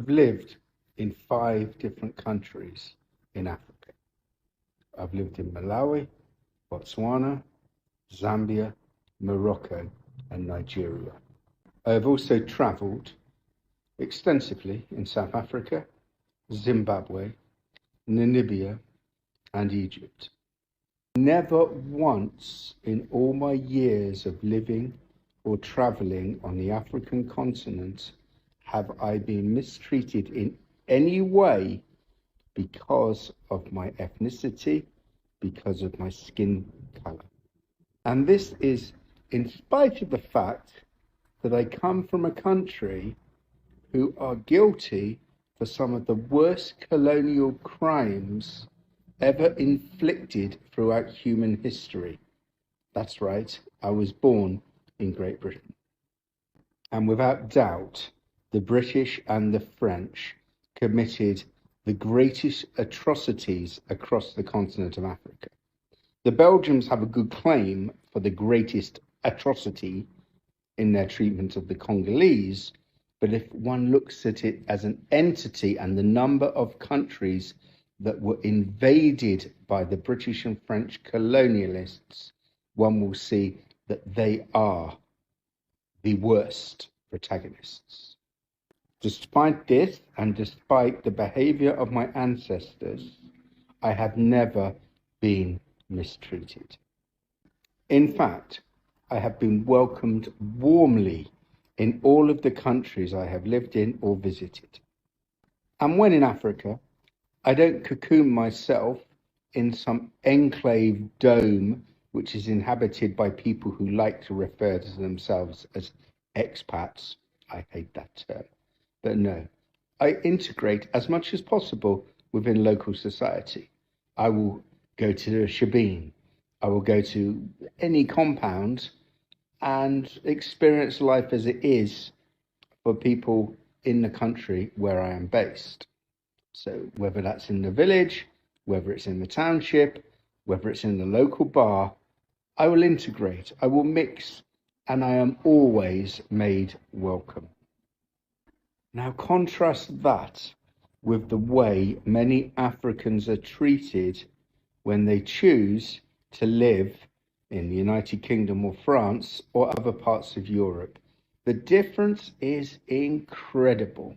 I've lived in 5 different countries in Africa. I've lived in Malawi, Botswana, Zambia, Morocco, and Nigeria. I have also travelled extensively in South Africa, Zimbabwe, Namibia, and Egypt. Never once in all my years of living or travelling on the African continent have I been mistreated in any way because of my ethnicity, because of my skin colour. And this is in spite of the fact that I come from a country who are guilty for some of the worst colonial crimes ever inflicted throughout human history. That's right, I was born in Great Britain. And without doubt, the British and the French committed the greatest atrocities across the continent of Africa. The Belgians have a good claim for the greatest atrocity in their treatment of the Congolese, but if one looks at it as an entity and the number of countries that were invaded by the British and French colonialists, one will see that they are the worst protagonists. Despite this, and despite the behavior of my ancestors, I have never been mistreated. In fact, I have been welcomed warmly in all of the countries I have lived in or visited. And when in Africa, I don't cocoon myself in some enclave dome which is inhabited by people who like to refer to themselves as expats. I hate that term. But no, I integrate as much as possible within local society. I will go to a shebeen. I will go to any compound and experience life as it is for people in the country where I am based. So whether that's in the village, whether it's in the township, whether it's in the local bar, I will integrate, I will mix, and I am always made welcome. Now contrast that with the way many Africans are treated when they choose to live in the United Kingdom or France or other parts of Europe. The difference is incredible.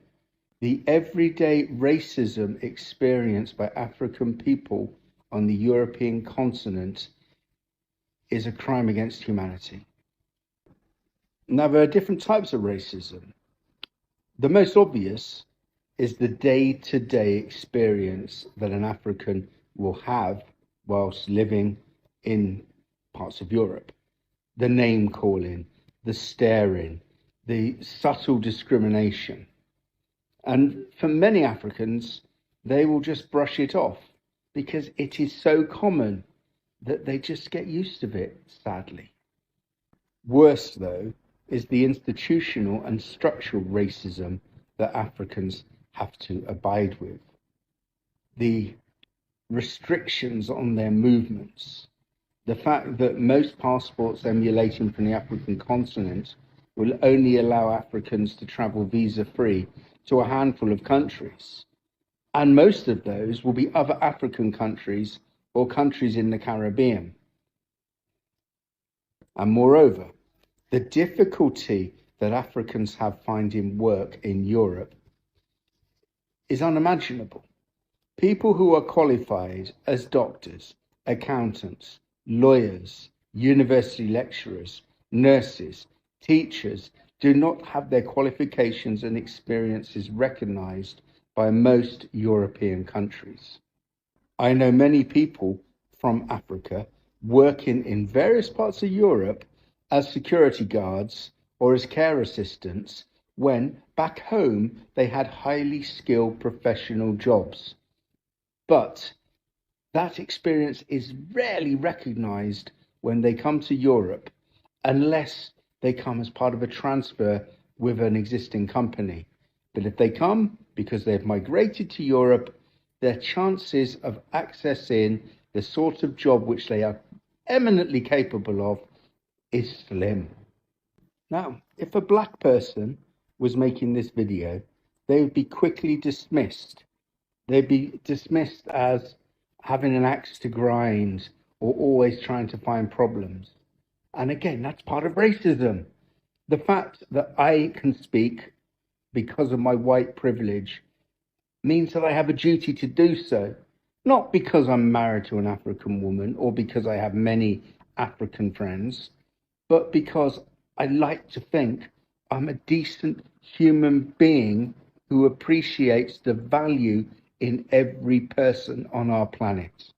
The everyday racism experienced by African people on the European continent is a crime against humanity. Now, there are different types of racism. The most obvious is the day-to-day experience that an African will have whilst living in parts of Europe. The name calling, the staring, the subtle discrimination. And for many Africans, they will just brush it off because it is so common that they just get used to it, sadly. Worse, though, is the institutional and structural racism that Africans have to abide with. The restrictions on their movements, the fact that most passports emulating from the African continent will only allow Africans to travel visa-free to a handful of countries. And most of those will be other African countries or countries in the Caribbean. And moreover, the difficulty that Africans have finding work in Europe is unimaginable. People who are qualified as doctors, accountants, lawyers, university lecturers, nurses, teachers do not have their qualifications and experiences recognized by most European countries. I know many people from Africa working in various parts of Europe as security guards or as care assistants when back home they had highly skilled professional jobs. But that experience is rarely recognized when they come to Europe unless they come as part of a transfer with an existing company. But if they come because they've migrated to Europe, their chances of accessing the sort of job which they are eminently capable of is slim. Now, if a black person was making this video, they would be quickly dismissed. They'd be dismissed as having an axe to grind or always trying to find problems. And again, that's part of racism. The fact that I can speak because of my white privilege means that I have a duty to do so, not because I'm married to an African woman or because I have many African friends, but because I like to think I'm a decent human being who appreciates the value in every person on our planet.